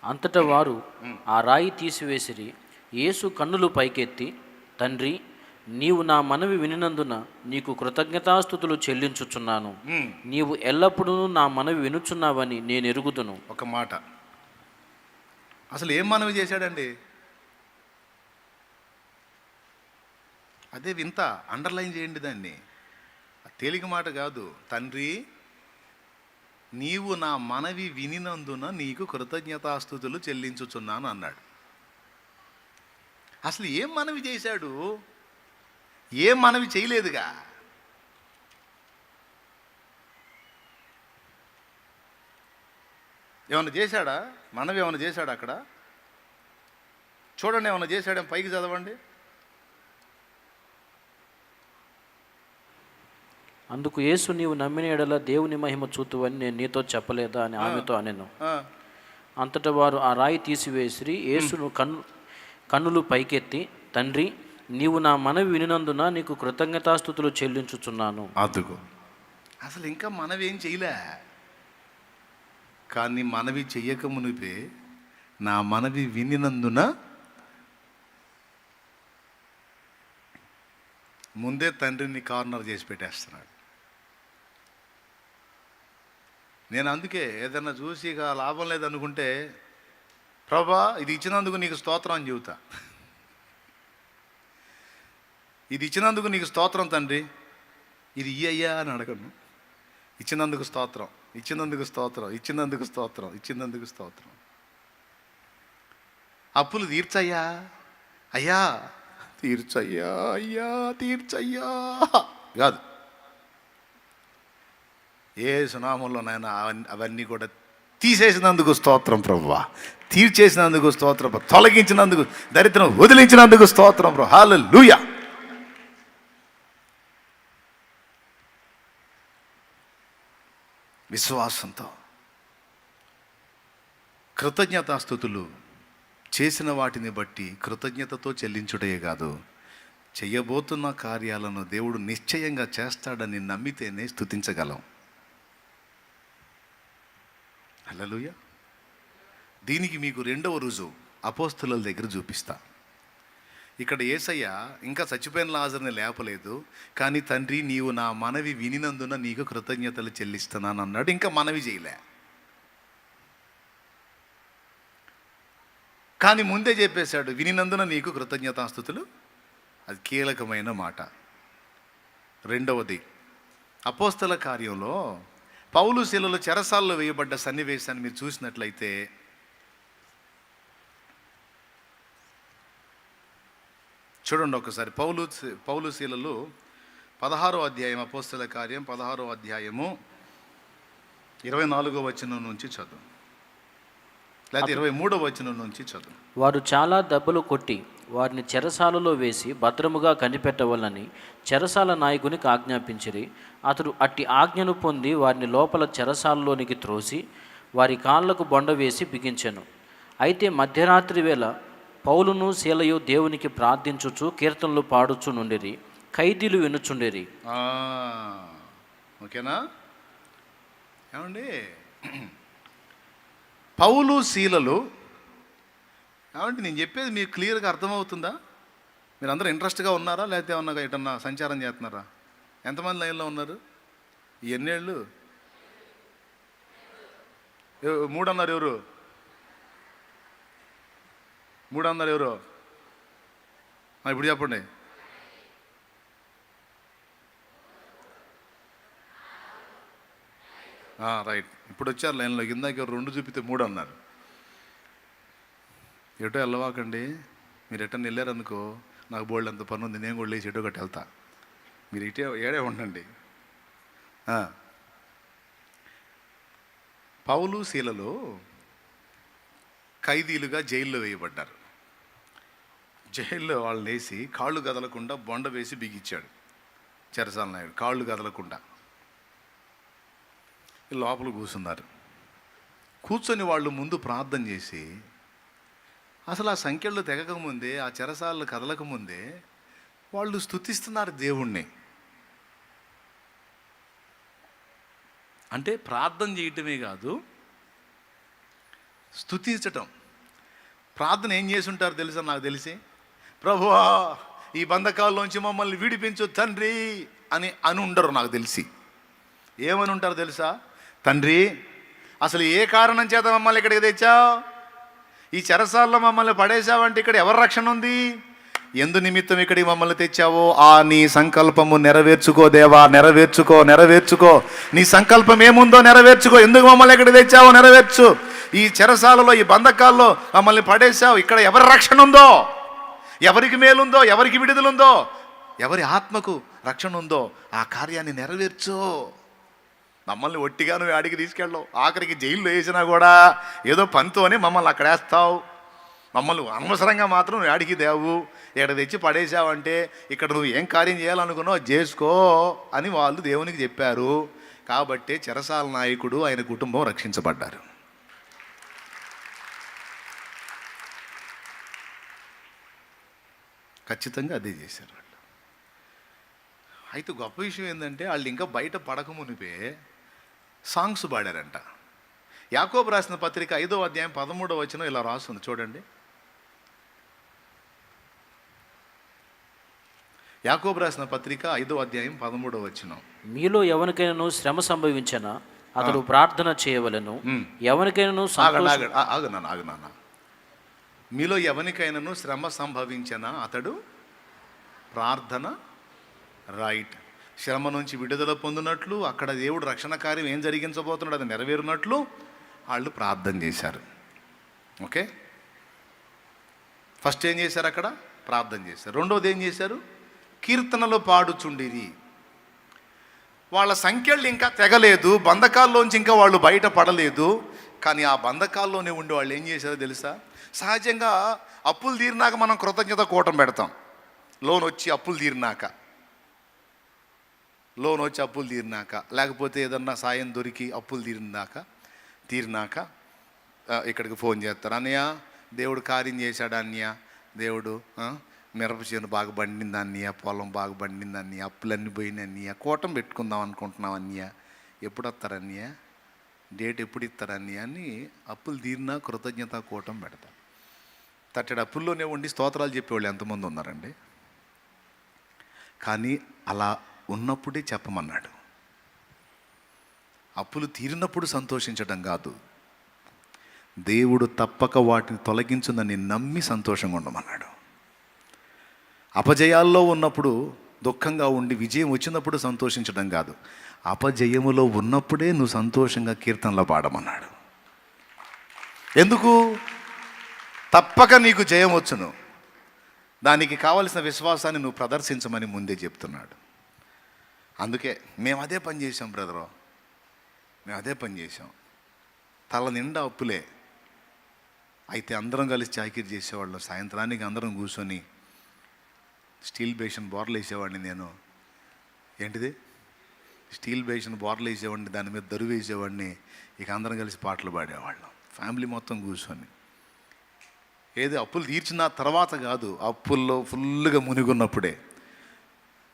అంతటా వారు ఆ రాయి తీసివేసిరి. యేసు కన్నులు పైకెత్తి, తండ్రి, నీవు నా మనవి వినినందున నీకు కృతజ్ఞతాస్తుతులు చెల్లించుచున్నాను. నీవు ఎల్లప్పుడూ నా మనవి వినుచున్నావని నేను ఎరుగుదును. ఒక మాట, అసలు ఏం మనవి చేశాడండి? అదే వింత. అండర్లైన్ చేయండి దాన్ని. తేలిక మాట కాదు. తండ్రి, నీవు నా మనవి వినినందున నీకు కృతజ్ఞతాస్తుతులు చెల్లించుచున్నాను అన్నాడు. అసలు ఏం మనవి చేశాడు? ఏం మనవి చేయలేదుగా. ఏమన్నా చేశాడా? మనవి ఏమైనా చేశాడా? అక్కడ చూడండి, ఏమైనా చేశాడా? పైకి చదవండి. అందుకు యేసు, నీవు నమ్మిన ఎడల దేవుని మహిమ చూతువని నేను నీతో చెప్పలేదా అని ఆమెతో అనెను. అంతటా వారు ఆ రాయి తీసివేసిరి. యేసును కన్నులు పైకెత్తి, తండ్రి, నీవు నా మనవి వినినందున నీకు కృతజ్ఞతాస్తుతులు చెల్లించుచున్నాను. అందుకు అసలు ఇంకా మనవి ఏం చేయలే. కానీ మనవి చెయ్యక మునిపే నా మనవి వినినందున ముందే తండ్రిని కార్నర్ చేసి పెట్టేస్తున్నాడు. నేను అందుకే ఏదన్నా చూసి ఇక లాభం లేదనుకుంటే, ప్రభా ఇది ఇచ్చినందుకు నీకు స్తోత్రం అని చెబుతా. ఇది ఇచ్చినందుకు నీకు స్తోత్రం తండ్రి, ఇది అయ్యా అని అడగను. ఇచ్చినందుకు స్తోత్రం, ఇచ్చినందుకు స్తోత్రం, ఇచ్చినందుకు స్తోత్రం, ఇచ్చినందుకు స్తోత్రం. అప్పులు తీర్చయ్యా, అయ్యా తీర్చయ్యా, అయ్యా తీర్చయ్యా కాదు. ఏ సునామంలో నాయన అవన్నీ కూడా తీసేసినందుకు స్తోత్రం ప్రభువా, తీర్చేసినందుకు స్తోత్రం, తొలగించినందుకు, దరిద్రం వదిలించినందుకు స్తోత్రం ప్రభు. హల్లెలూయా. విశ్వాసంతో కృతజ్ఞతాస్తుతులు చేసిన వాటిని బట్టి కృతజ్ఞతతో చెల్లించుటే కాదు, చెయ్యబోతున్న కార్యాలను దేవుడు నిశ్చయంగా చేస్తాడని నమ్మితేనే స్తుతించగలం. హల్లెలూయా. దీనికి మీకు రెండవ రుజువు అపోస్తలుల దగ్గర చూపిస్తా. ఇక్కడ యేసయ్య ఇంకా చచ్చిపోయిన లాజరుని లేపలేదు, కానీ తండ్రి నీవు నా మనవి వినినందున నీకు కృతజ్ఞతలు చెల్లిస్తున్నాను అన్నాడు. ఇంకా మనవి చేయలే, కానీ ముందే చెప్పేశాడు వినినందున నీకు కృతజ్ఞతాస్తుతులు. అది కీలకమైన మాట. రెండవది, అపోస్తల కార్యంలో పౌలు శీలలో చెరసాల్లో వేయబడ్డ సన్నివేశాన్ని మీరు చూసినట్లయితే చూడండి ఒకసారి. పౌలు శీలలు 16వ అధ్యాయం, అపోస్తల కార్యం 16వ అధ్యాయము 24వ వచనం నుంచి చదువు, లేదా 23వ వచనం నుంచి చదువు. వారు చాలా దెబ్బలు కొట్టి వారిని చెరసాలలో వేసి భద్రముగా కనిపెట్టవలని చెరసాల నాయకునికి ఆజ్ఞాపించిరి. అతడు అట్టి ఆజ్ఞను పొంది వారిని లోపల చెరసాలలోనికి త్రోసి వారి కాళ్లకు బొండ వేసి బిగించెను. అయితే మధ్యరాత్రి వేళ పౌలును శీలయు దేవునికి ప్రార్థించుచు కీర్తనలు పాడుచు నుండిరి, ఖైదీలు వినుచుండిరి. ఓకేనా ఏమండి? పౌలు శీలలు ఏమంటే నేను చెప్పేది మీకు క్లియర్గా అర్థమవుతుందా? మీరు అందరూ ఇంట్రెస్ట్గా ఉన్నారా, లేకపోతే ఏమన్నా ఎటన్నా సంచారం చేస్తున్నారా? ఎంతమంది లైన్లో ఉన్నారు? ఎన్నేళ్ళు? 3 అన్నారు. ఎవరు 3 అన్నారు? ఎవరు? ఇప్పుడు చెప్పండి. రైట్, ఇప్పుడు వచ్చారు లైన్లో. ఇందాక 2 చూపితే 3 అన్నారు. ఎటో వెళ్ళవాకండి. మీరు ఎటన్నా వెళ్ళారనుకో, నాకు బోల్డ్ అంత పని ఉంది, నేను కూడా లేచి ఎటో ఒకటి వెళ్తా. మీరు ఇటే ఏడే ఉండండి. పౌలు శీలలు ఖైదీలుగా జైల్లో వేయబడ్డారు. జైల్లో వాళ్ళని వేసి కాళ్ళు కదలకుండా బొండ వేసి బిగించాడు చెరసాల నాయుడు. కాళ్ళు కదలకుండా లోపల కూర్చున్నారు. కూర్చొని వాళ్ళు ముందు ప్రార్థన చేసి, అసలు ఆ సంఖ్యలు తెగకముందే, ఆ చెరసాలు కదలకముందే వాళ్ళు స్తుతిస్తున్నారు దేవుణ్ణి. అంటే ప్రార్థన చేయటమే కాదు, స్తుతించటం. ప్రార్థన ఏం చేసి ఉంటారు తెలుసా? నాకు తెలిసి, ప్రభువా ఈ బంధకాల్లోంచి మమ్మల్ని విడిపించు తండ్రి అని ఉండరు. నాకు తెలిసి ఏమని ఉంటారు తెలుసా? తండ్రి, అసలు ఏ కారణం చేత మమ్మల్ని ఇక్కడికి తెచ్చావు? ఈ చెరసాల్లో మమ్మల్ని పడేసావంటే ఇక్కడ ఎవరి రక్షణ ఉంది? ఎందు నిమిత్తం ఇక్కడికి మమ్మల్ని తెచ్చావో ఆ నీ సంకల్పము నెరవేర్చుకో దేవా, నెరవేర్చుకో. నీ సంకల్పం ఏముందో నెరవేర్చుకో. ఎందుకు మమ్మల్ని ఎక్కడికి తెచ్చావో నెరవేర్చు. ఈ చెరసాలలో, ఈ బంధకాల్లో మమ్మల్ని పడేసావు. ఇక్కడ ఎవరి రక్షణ ఉందో, ఎవరికి మేలుందో, ఎవరికి విడుదలుందో, ఎవరి ఆత్మకు రక్షణ ఉందో ఆ కార్యాన్ని నెరవేర్చు. మమ్మల్ని ఒట్టిగా నువ్వు ఆడికి తీసుకెళ్ళవు. ఆఖరికి జైల్లో వేసినా కూడా ఏదో పనితోనే మమ్మల్ని అక్కడ వేస్తావు. మమ్మల్ని అనవసరంగా మాత్రం నువ్వు ఆడికి దేవు. ఇక్కడ తెచ్చి పడేసావంటే ఇక్కడ నువ్వు ఏం కార్యం చేయాలనుకున్నావు చేసుకో అని వాళ్ళు దేవునికి చెప్పారు. కాబట్టి చెరసాల నాయకుడు, ఆయన కుటుంబం రక్షించబడ్డారు. ఖచ్చితంగా అదే చేశారు వాళ్ళు. అయితే గొప్ప విషయం ఏంటంటే వాళ్ళు ఇంకా బయట పడకమునిపే సాంగ్స్ పాడారంట. యాకోబు రాసిన పత్రిక 5వ అధ్యాయం 13వ వచనం ఇలా రాస్తుంది చూడండి. యాకోబు రాసిన పత్రిక 5వ అధ్యాయం 13వ వచనం. మీలో ఎవరికైనా శ్రమ సంభవించినా అతడు ప్రార్థన చేయవలెను. ఎవరికైనా ఆగునా. మీలో ఎవరికైనాను శ్రమ సంభవించినా అతడు ప్రార్థన, రైట్, శ్రమ నుంచి విడుదల పొందినట్లు, అక్కడ దేవుడు రక్షణ కార్యం ఏం జరిగించబోతున్నాడు అది నెరవేరినట్లు వాళ్ళు ప్రార్థన చేశారు. ఓకే, ఫస్ట్ ఏం చేశారు? అక్కడ ప్రార్థన చేశారు. రెండోది ఏం చేశారు? కీర్తనలు పాడుచుండిరి. వాళ్ళ సంఖ్యలు ఇంకా తెగలేదు, బంధకాల్లోంచి ఇంకా వాళ్ళు బయట పడలేదు. కానీ ఆ బంధకాల్లోనే ఉండి వాళ్ళు ఏం చేశారో తెలుసా? సహజంగా అప్పులు తీరినాక మనం కృతజ్ఞత కూటం పెడతాం. లోన్ వచ్చి అప్పులు తీరినాక లోన్ వచ్చి అప్పులు తీరినాక, లేకపోతే ఏదన్నా సాయం దొరికి అప్పులు తీరినాక ఇక్కడికి ఫోన్ చేస్తారు, అన్నయ్య దేవుడు కార్యం చేశాడు అన్నయ్య, దేవుడు మిరప చేను బాగా పండింది అన్నయ్య, పొలం బాగా పండింది అన్నయ్య, అప్పులన్నీ పోయినాయి అన్నయ్య, కూటం పెట్టుకుందాం అనుకుంటున్నాం అన్నయ్య, ఎప్పుడు వస్తారు అన్నయ్య, డేట్ ఎప్పుడు ఇస్తారు అన్నయ్య అని అప్పులు తీరినా కృతజ్ఞత కూటం పెడతారు. తట్టడి అప్పుల్లోనే ఉండి స్తోత్రాలు చెప్పేవాళ్ళు ఎంతమంది ఉన్నారండి? కానీ అలా ఉన్నప్పుడే చెప్పమన్నాడు. అప్పులు తీరినప్పుడు సంతోషించడం కాదు, దేవుడు తప్పక వాటిని తొలగించునని నమ్మి సంతోషంగా ఉండమన్నాడు. అపజయాల్లో ఉన్నప్పుడు దుఃఖంగా ఉండి విజయం వచ్చినప్పుడు సంతోషించడం కాదు, అపజయములో ఉన్నప్పుడే నువ్వు సంతోషంగా కీర్తనలో పాడమన్నాడు. ఎందుకు? తప్పక నీకు జయం వచ్చును, దానికి కావలసిన విశ్వాసాన్ని నువ్వు ప్రదర్శించమని ముందే చెప్తున్నాడు. అందుకే మేము అదే పని చేసాం బ్రదరు, మేము అదే పని చేసాం. తల నిండా అప్పులే, అయితే అందరం కలిసి చాకిరీ చేసేవాళ్ళం. సాయంత్రానికి అందరం కూర్చొని స్టీల్ బేషన్ బోర్లు వేసేవాడిని నేను. ఏంటిది? స్టీల్ బేషన్ బోర్లు వేసేవాడిని, దాని మీద దరువు వేసేవాడిని. ఇక అందరం కలిసి పాటలు పాడేవాళ్ళం, ఫ్యామిలీ మొత్తం కూర్చొని. ఏది అప్పులు తీర్చిన తర్వాత కాదు, అప్పుల్లో ఫుల్గా మునిగున్నప్పుడే.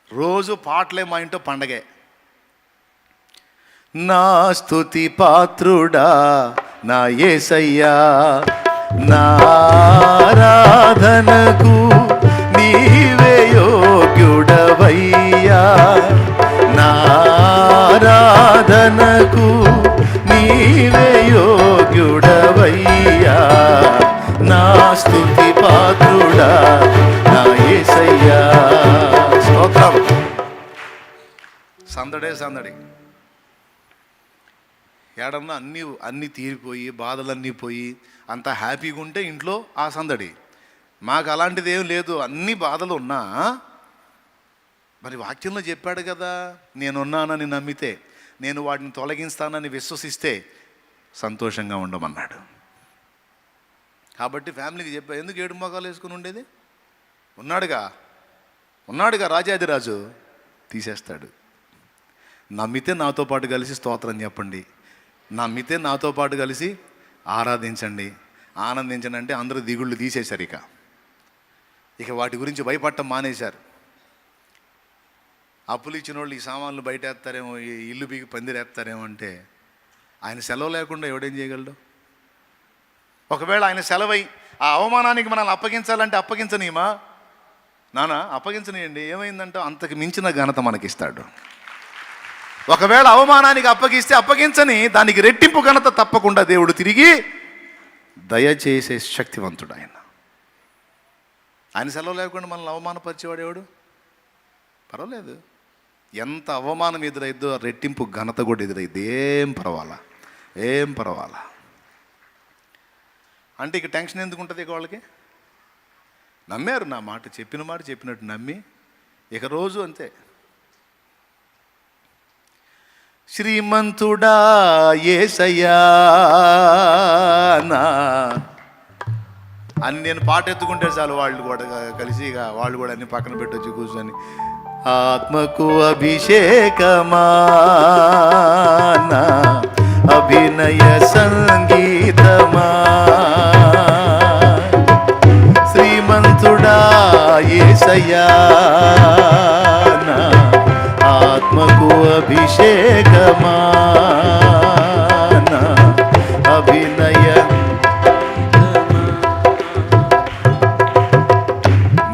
రోజు పాటలే మా ఇంట్లో పండగే. నా స్తుతి పాత్రుడా నా యేసయ్యా, నా ఆరాధనకు నీవే యోగ్యుడవయ్యా, నా ఆరాధనకు నీవే యోగ్యుడవయ్యా, నా స్తుతి పాత్రుడా నా యేసయ్యా. స్తోత్రం. సందడే సందడి. ఏడన్నా అన్నీ తీరిపోయి బాధలన్నీ పోయి అంత హ్యాపీగా ఉంటే ఇంట్లో ఆ సందడి. మాకు అలాంటిది ఏం లేదు, అన్ని బాధలు ఉన్నా మరి వాక్యంలో చెప్పాడు కదా, నేనున్నానని నమ్మితే, నేను వాటిని తొలగిస్తానని విశ్వసిస్తే సంతోషంగా ఉండమన్నాడు. కాబట్టి ఫ్యామిలీకి చెప్పా, ఎందుకు ఏడు మొగాలు వేసుకుని ఉండేది? ఉన్నాడుగా రాజాదిరాజు, తీసేస్తాడు. నమ్మితే నాతో పాటు కలిసి స్తోత్రం చెప్పండి, నమ్మితే నాతో పాటు కలిసి ఆరాధించండి, ఆనందించండి అంటే అందరూ దిగుళ్ళు తీసేశారు. ఇక వాటి గురించి భయపడటం మానేశారు. అప్పులు ఇచ్చిన వాళ్ళు ఈ సామాన్లు బయట వేస్తారేమో, ఈ ఇల్లు బీగి పందిరేస్తారేమో అంటే ఆయన సెలవు లేకుండా ఎవడేం చేయగలడు? ఒకవేళ ఆయన సెలవై ఆ అవమానానికి మనల్ని అప్పగించాలంటే అప్పగించనీయమా? నానా అప్పగించనీయండి, ఏమైందంటే అంతకు మించిన ఘనత మనకిస్తాడు. ఒకవేళ అవమానానికి అప్పగిస్తే అప్పగించని దానికి రెట్టింపు ఘనత తప్పకుండా దేవుడు తిరిగి దయచేసే శక్తివంతుడు ఆయన. ఆయన సెలవు లేకుండా మనల్ని అవమానపరిచేవాడు ఎవడు? పర్వాలేదు, ఎంత అవమానం ఎదురైద్దో రెట్టింపు ఘనత కూడా ఎదురైద్ది, ఏం పర్వాలా. అంటే ఇక టెన్షన్ ఎందుకు ఉంటుంది? ఇక వాళ్ళకి నమ్మారు, నా మాట చెప్పినట్టు నమ్మి ఇక రోజు అంతే. శ్రీమంతుడా యేసయ్యా అని నేను పాట ఎత్తుకుంటే చాలు, వాళ్ళు కూడా కలిసి ఇక వాళ్ళు కూడా అన్ని పక్కన పెట్టొచ్చి కూర్చొని, ఆత్మకు అభిషేకమా అభినయ సంగీతమా, శ్రీమంతుడా యేసయ్యా ఆత్మకు అభిషేకమా అభినయ.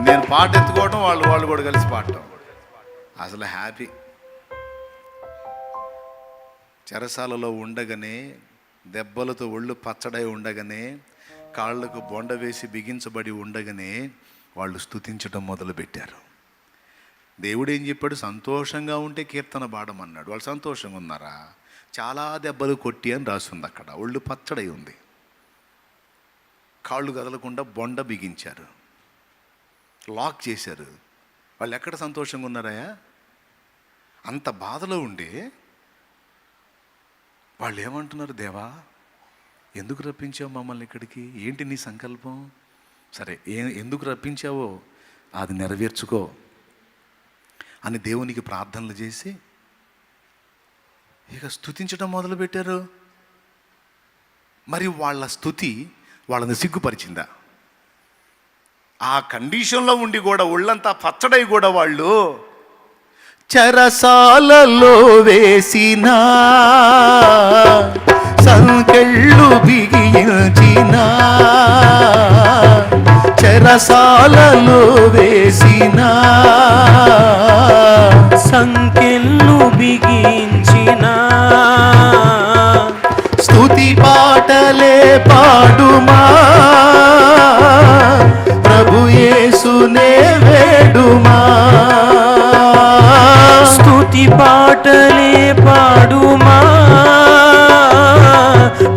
నేను పాట ఎత్తుకోవడం, వాళ్ళు కూడా కలిసి పాడటం, అసలు హ్యాపీ. చెరసాలలో ఉండగానే, దెబ్బలతో ఒళ్ళు పచ్చడై ఉండగానే, కాళ్ళకు బొండ వేసి బిగించబడి ఉండగానే వాళ్ళు స్తుతించడం మొదలుపెట్టారు. దేవుడు ఏం చెప్పాడు? సంతోషంగా ఉంటే కీర్తన పాడమన్నాడు. వాళ్ళు సంతోషంగా ఉన్నారా? చాలా దెబ్బలు కొట్టి అని రాస్తుంది అక్కడ. ఒళ్ళు పచ్చడై ఉంది, కాళ్ళు కదలకుండా బొండ బిగించారు, లాక్ చేశారు. వాళ్ళు ఎక్కడ సంతోషంగా ఉన్నారాయా? అంత బాధలో ఉండి వాళ్ళు ఏమంటున్నారు? దేవా ఎందుకు రప్పించావు మమ్మల్ని ఇక్కడికి? ఏంటి నీ సంకల్పం? సరే, ఎందుకు రప్పించావో అది నెరవేర్చుకో అని దేవునికి ప్రార్థనలు చేసి ఇక స్తుతించడం మొదలుపెట్టారు. మరి వాళ్ళ స్తుతి వాళ్ళని సిగ్గుపరిచిందా? ఆ కండిషన్లో ఉండి కూడా ఒళ్ళంతా పచ్చడై కూడా వాళ్ళు చెరసాలలో వేసిన సంకెళ్ళు బిగించిన, చెరసాలలో వేసిన సంకెళ్ళు బిగించిన, స్తుతి పాటలే పాడుమా, ప్రభు యేసునే వేడుమా. స్తుతి పాటలే పాడుమా,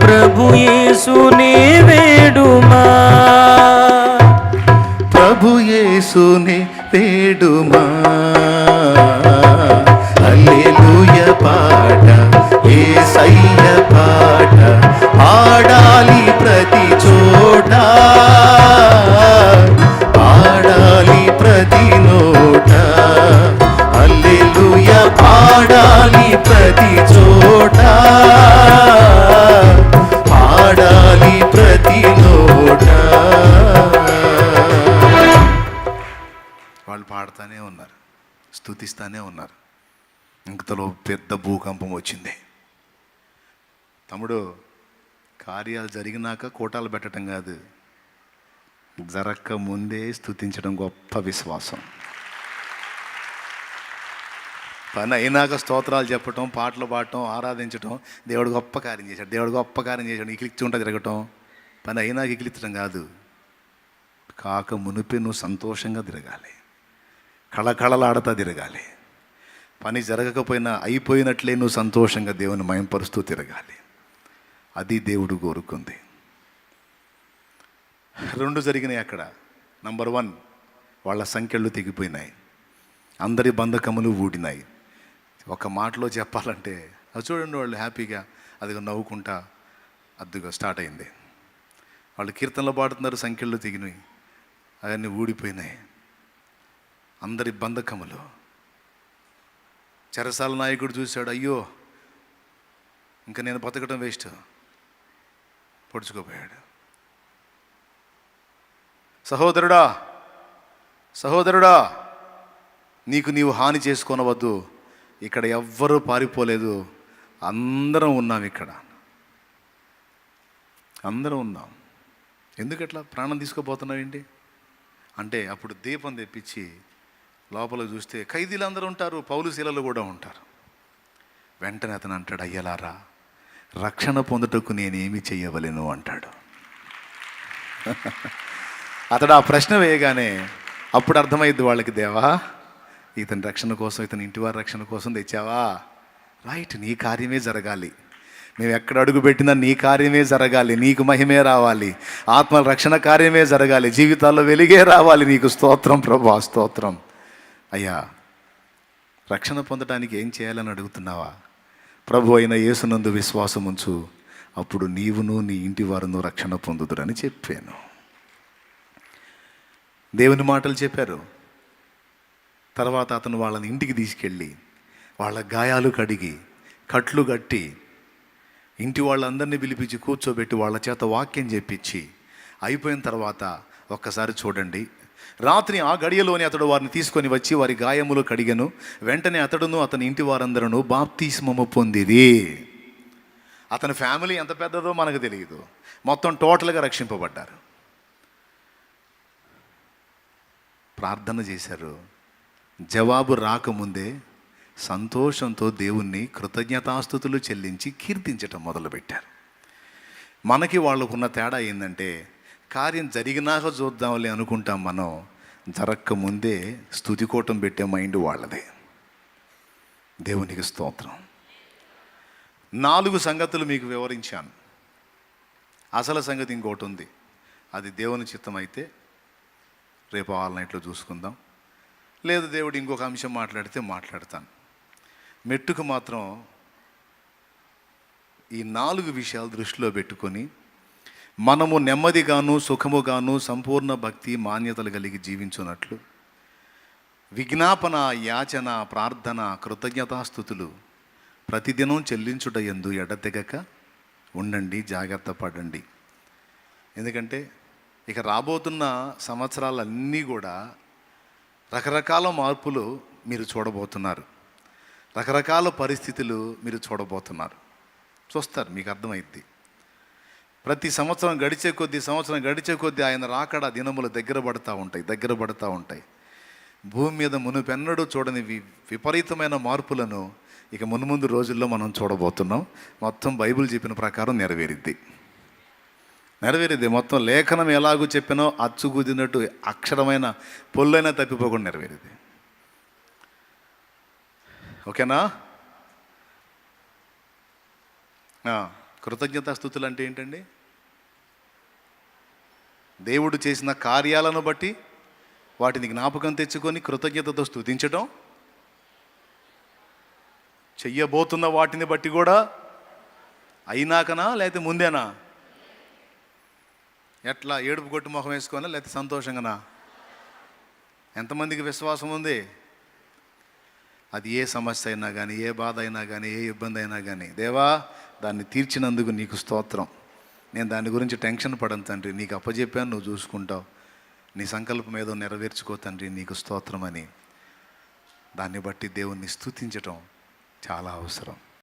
ప్రభు యేసునే వేడుమా. ప్రభు యేసునే వేడుమా. హల్లెలూయా పాట, యేసయ్య పాట పాడాలి ప్రతి చోట, పాడాలి ప్రతి నోట. హల్లెలూయా పాడాలి ప్రతి చోట, పాడాలి ప్రతి నోట. వాళ్ళు పాడుతూనే ఉన్నారు, స్తుతిస్తూనే ఉన్నారు. ఇంతలో పెద్ద భూకంపం వచ్చింది. తమ్ముడు, కార్యాలు జరిగినాక కోటాలు పెట్టడం కాదు, జరక్క ముందే స్తుతించడం గొప్ప విశ్వాసం. పని అయినాక స్తోత్రాలు చెప్పటం, పాటలు పాడటం, ఆరాధించటం, దేవుడు గొప్ప కార్యం చేశాడు, దేవుడు గొప్ప కార్యం చేశాడు, ఇకిలిచ్చుంటా తిరగటం. పని అయినాక ఇకిలిచ్చడం కాదు, కాక మునిపే నువ్వు సంతోషంగా తిరగాలి, కళకళలాడతా తిరగాలి. పని జరగకపోయినా అయిపోయినట్లే నువ్వు సంతోషంగా దేవుని మయంపరుస్తూ తిరగాలి. అది దేవుడు కోరుకుంది. 2 జరిగినాయి అక్కడ. నంబర్ 1, వాళ్ళ సంఖ్యలు తెగిపోయినాయి, అందరి బంధకములు ఊడినాయి. ఒక మాటలో చెప్పాలంటే అది చూడండి, వాళ్ళు హ్యాపీగా అదిగో నవ్వుకుంటా అదిగో స్టార్ట్ అయింది. వాళ్ళు కీర్తనలు పాడుతున్నారు, సంఖ్యలు తెగినాయి, అవన్నీ ఊడిపోయినాయి. అందరి బంధకములు. చెరసాల నాయకుడు చూశాడు, అయ్యో ఇంకా నేను బతకడం వేస్ట్, పొడుచుకోపోయాడు. సహోదరుడా, సహోదరుడా, నీకు నీవు హాని చేసుకోనవద్దు, ఇక్కడ ఎవ్వరూ పారిపోలేదు, అందరం ఉన్నాం, ఇక్కడ అందరం ఉన్నాం. ఎందుకట్లా ప్రాణం తీసుకోపోతున్నావు ఏంటి అంటే, అప్పుడు దీపం తెప్పించి లోపల చూస్తే ఖైదీలు అందరూ ఉంటారు, పౌలు శీలలు కూడా ఉంటారు. వెంటనే అతను అంటాడు, అయ్యలారా, రక్షణ పొందుటకు నేనేమి చెయ్యవలెను అంటాడు. అతడు ఆ ప్రశ్న వేయగానే అప్పుడు అర్థమైద్ది వాళ్ళకి, దేవా ఇతని రక్షణ కోసం, ఇతని ఇంటివారి రక్షణ కోసం తెచ్చావా? రైట్, నీ కార్యమే జరగాలి, మేము ఎక్కడ అడుగు పెట్టినా నీ కార్యమే జరగాలి, నీకు మహిమే రావాలి, ఆత్మల రక్షణ కార్యమే జరగాలి, జీవితాల్లో వెలిగే రావాలి. నీకు స్తోత్రం ప్రభా, స్తోత్రం. అయ్యా, రక్షణ పొందడానికి ఏం చేయాలని అడుగుతున్నావా? ప్రభు అయిన యేసునందు విశ్వాసం ఉంచు, అప్పుడు నీవును నీ ఇంటి వారును రక్షణ పొందుదురని చెప్పాను. దేవుని మాటలు చెప్పారు. తర్వాత అతను వాళ్ళని ఇంటికి తీసుకెళ్ళి వాళ్ళ గాయాలు కడిగి కట్లు కట్టి ఇంటి వాళ్ళందరినీ పిలిపించి కూర్చోబెట్టి వాళ్ళ చేత వాక్యం చెప్పించి అయిపోయిన తర్వాత ఒక్కసారి చూడండి, రాత్రి ఆ గడియలోని అతడు వారిని తీసుకొని వచ్చి వారి గాయములు కడిగెను. వెంటనే అతడును అతని ఇంటి వారందరూ బాప్తిస్మము పొందిరి. అతని ఫ్యామిలీ ఎంత పెద్దదో మనకు తెలియదు, మొత్తం టోటల్గా రక్షింపబడ్డారు. ప్రార్థన చేశారు. జవాబు రాకముందే సంతోషంతో దేవుణ్ణి కృతజ్ఞతాస్తుతులు చెల్లించి కీర్తించటం మొదలుపెట్టారు. మనకి వాళ్ళకున్న తేడా ఏంటంటే, కార్యం జరిగినాక చూద్దాంలే అనుకుంటాం మనం, జరక్క ముందే స్తుతికోటం పెట్టే మైండ్ వాళ్ళదే. దేవునికి స్తోత్రం. 4 సంగతులు మీకు వివరించాను. అసలు సంగతి ఇంకోటి ఉంది, అది దేవుని చిత్తం అయితే రేపు ఆల్ నైట్లో చూసుకుందాం, లేదు దేవుడు ఇంకొక అంశం మాట్లాడితే మాట్లాడతాను. మెట్టుకు మాత్రం ఈ 4 విషయాలు దృష్టిలో పెట్టుకొని మనము నెమ్మదిగాను సుఖముగాను సంపూర్ణ భక్తి మాన్యతలు కలిగి జీవించున్నట్లు విజ్ఞాపన, యాచన, ప్రార్థన, కృతజ్ఞతాస్థుతులు ప్రతిదినం చెల్లించుట యందు ఎడతెగక ఉండండి, జాగ్రత్త పడండి. ఎందుకంటే ఇక రాబోతున్న సంవత్సరాలన్నీ కూడా రకరకాల మార్పులు మీరు చూడబోతున్నారు, రకరకాల పరిస్థితులు మీరు చూడబోతున్నారు. చూస్తారు, మీకు అర్థమైద్ది. ప్రతి సంవత్సరం గడిచే కొద్దీ ఆయన రాకడ దినములు దగ్గర పడుతూ ఉంటాయి. భూమి మీద మునుపెన్నడూ చూడని విపరీతమైన మార్పులను ఇక మున్ముందు రోజుల్లో మనం చూడబోతున్నాం. మొత్తం బైబిల్ చెప్పిన ప్రకారం నెరవేరిద్ది. మొత్తం లేఖనం ఎలాగూ చెప్పినో అచ్చుగుదినట్టు అక్షరమైన పొల్లైనా తప్పిపోకుండా నెరవేరిద్ది. ఓకేనా? కృతజ్ఞతాస్తుతులు అంటే ఏంటండి? దేవుడు చేసిన కార్యాలను బట్టి వాటిని జ్ఞాపకం తెచ్చుకొని కృతజ్ఞతతో స్తుతించటం, చెయ్యబోతున్న వాటిని బట్టి కూడా అయినాకనా లేకపోతే ముందేనా? ఎట్లా ఏడుపు కొట్టు మొహం వేసుకోనా లేకపోతే సంతోషంగానా? ఎంతమందికి విశ్వాసం ఉంది? అది ఏ సమస్య అయినా కానీ, ఏ బాధ అయినా కానీ, ఏ ఇబ్బంది అయినా కానీ, దేవా దాన్ని తీర్చినందుకు నీకు స్తోత్రం, నేను దాని గురించి టెన్షన్ పడను తండ్రి, నీకు అప్పచెప్పాను, నువ్వు చూసుకుంటావు, నీ సంకల్పం ఏదో నెరవేర్చుకో తండ్రి, నీకు స్తోత్రం అని దాన్ని బట్టి దేవుణ్ణి స్తుతించటం చాలా అవసరం.